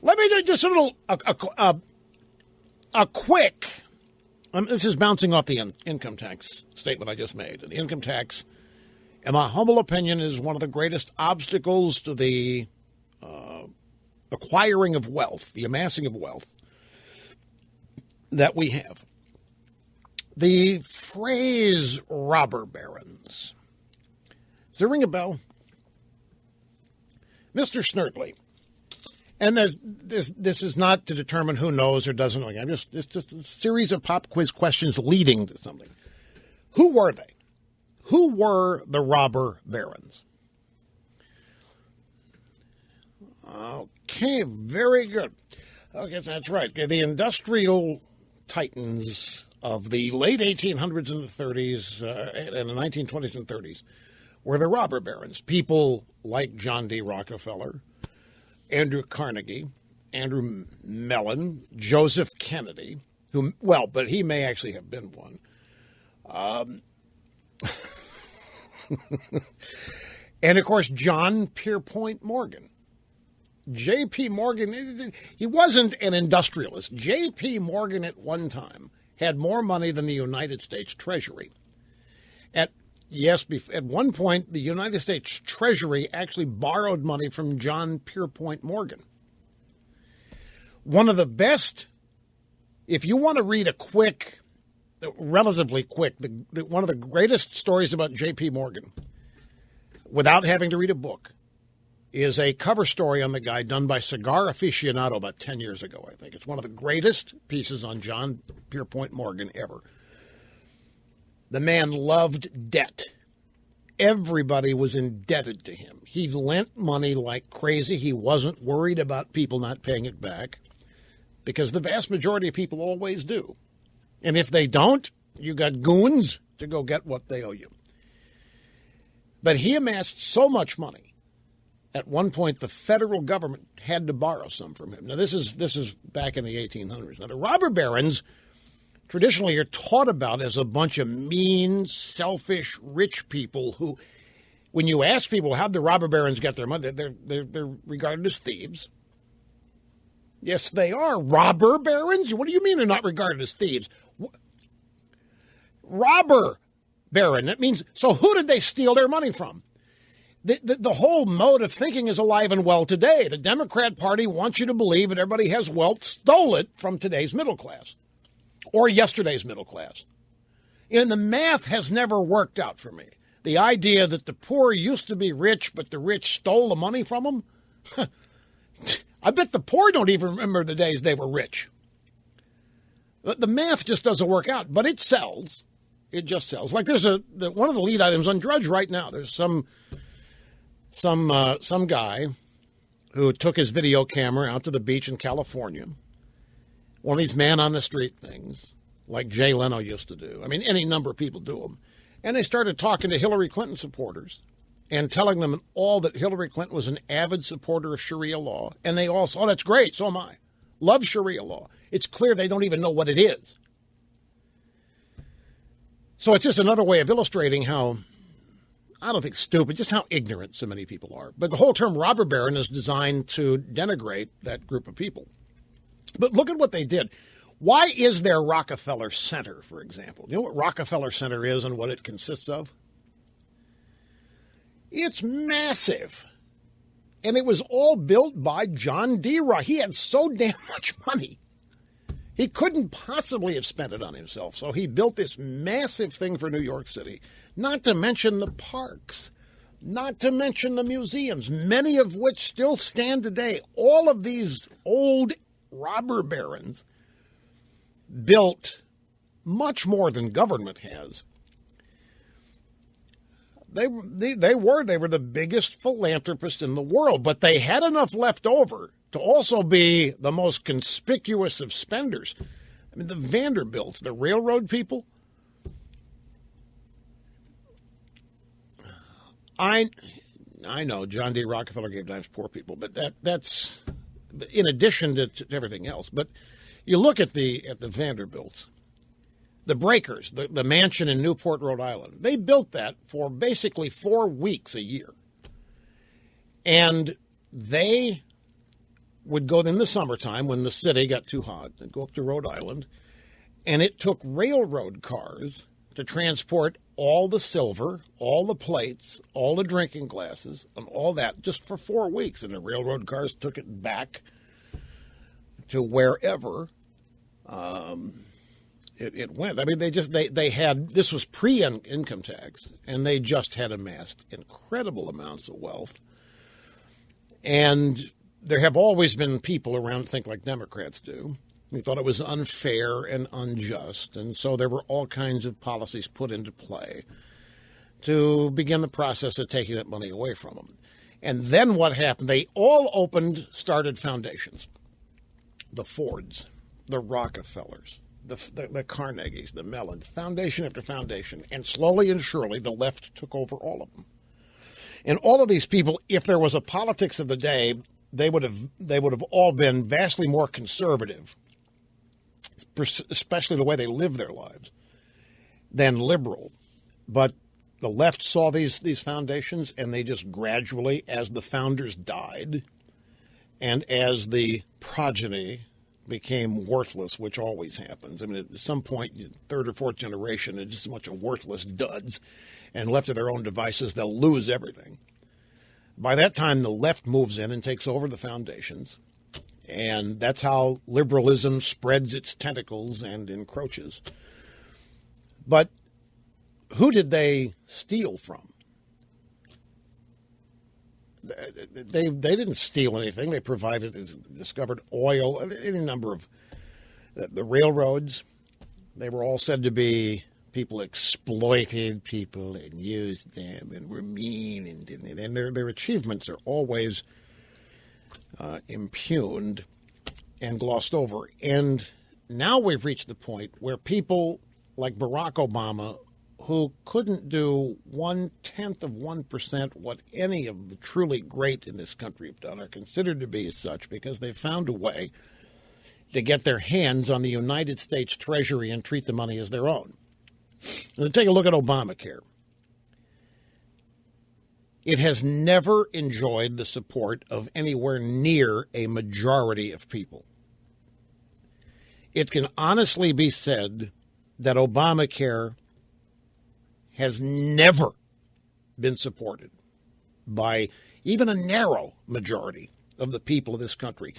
Let me do just a little, a quick, this is bouncing off the income tax statement I just made. The income tax, in my humble opinion, is one of the greatest obstacles to the acquiring of wealth, the amassing of wealth that we have. The phrase robber barons. Does it ring a bell? Mr. Snerdley. And this is not to determine who knows or doesn't know. It's just a series of pop quiz questions leading to something. Who were they? Who were the robber barons? Okay, very good. Okay, that's right. Okay, the industrial titans of the late 1800s and the 30s and the 1920s and 30s were the robber barons. People like John D. Rockefeller, Andrew Carnegie, Andrew Mellon, Joseph Kennedy, but he may actually have been one. And, of course, John Pierpont Morgan. J.P. Morgan, he wasn't an industrialist. J.P. Morgan at one time had more money than the United States Treasury. At one point, the United States Treasury actually borrowed money from John Pierpont Morgan. One of the best, if you want to read a quick, relatively quick, one of the greatest stories about J.P. Morgan, without having to read a book, is a cover story on the guy done by Cigar Aficionado about 10 years ago, I think. It's one of the greatest pieces on John Pierpont Morgan ever. The man loved debt. Everybody was indebted to him. He lent money like crazy. He wasn't worried about people not paying it back because the vast majority of people always do. And if they don't, you got goons to go get what they owe you. But he amassed so much money. At one point, the federal government had to borrow some from him. Now, this is back in the 1800s. Now, the robber barons traditionally are taught about as a bunch of mean, selfish, rich people who, when you ask people how the robber barons get their money, they're regarded as thieves. Yes, they are. Robber barons? What do you mean they're not regarded as thieves? Robber baron. That means, so who did they steal their money from? The whole mode of thinking is alive and well today. The Democrat Party wants you to believe that everybody has wealth, stole it from today's middle class or yesterday's middle class. And the math has never worked out for me. The idea that the poor used to be rich, but the rich stole the money from them. I bet the poor don't even remember the days they were rich. The math just doesn't work out, but it sells. It just sells. Like there's one of the lead items on Drudge right now. There's some guy who took his video camera out to the beach in California. One of these man-on-the-street things, like Jay Leno used to do. I mean, any number of people do them. And they started talking to Hillary Clinton supporters and telling them all that Hillary Clinton was an avid supporter of Sharia law. And they all said, oh, that's great, so am I. Love Sharia law. It's clear they don't even know what it is. So it's just another way of illustrating how, I don't think stupid, just how ignorant so many people are. But the whole term robber baron is designed to denigrate that group of people. But look at what they did. Why is there Rockefeller Center, for example? You know what Rockefeller Center is and what it consists of? It's massive. And it was all built by John D. Rockefeller. He had so damn much money. He couldn't possibly have spent it on himself. So he built this massive thing for New York City, not to mention the parks, not to mention the museums, many of which still stand today. All of these old robber barons built much more than government has. They were the biggest philanthropists in the world, but they had enough left over to also be the most conspicuous of spenders. I mean, the Vanderbilts, the railroad people. I know John D. Rockefeller gave dimes to poor people, but that's in addition to everything else. But you look at the Vanderbilts, the Breakers, the mansion in Newport, Rhode Island. They built that for basically 4 weeks a year, and they would go in the summertime when the city got too hot. They'd go up to Rhode Island, and it took railroad cars to transport all the silver, all the plates, all the drinking glasses, and all that just for 4 weeks. And the railroad cars took it back to wherever it went. I mean, they had, this was pre-income tax, and they just had amassed incredible amounts of wealth. And there have always been people around that think like Democrats do. We thought it was unfair and unjust, and so there were all kinds of policies put into play to begin the process of taking that money away from them. And then what happened? They all started foundations. The Fords, the Rockefellers, the Carnegies, the Mellons, foundation after foundation. And slowly and surely, the left took over all of them. And all of these people, if there was a politics of the day, they would have all been vastly more conservative, especially the way they live their lives, than liberal. But the left saw these foundations, and they just gradually, as the founders died, and as the progeny became worthless, which always happens. I mean, at some point, third or fourth generation, it's just a bunch of worthless duds, and left to their own devices, they'll lose everything. By that time, the left moves in and takes over the foundations, and that's how liberalism spreads its tentacles and encroaches. But who did they steal from? They didn't steal anything. They discovered oil, any number of the railroads. They were all said to be people exploited people and used them and were mean, and their achievements are always impugned and glossed over. And now we've reached the point where people like Barack Obama, who couldn't do 0.1% what any of the truly great in this country have done, are considered to be as such because they've found a way to get their hands on the United States Treasury and treat the money as their own. Let's take a look at Obamacare. It has never enjoyed the support of anywhere near a majority of people. It can honestly be said that Obamacare has never been supported by even a narrow majority of the people of this country.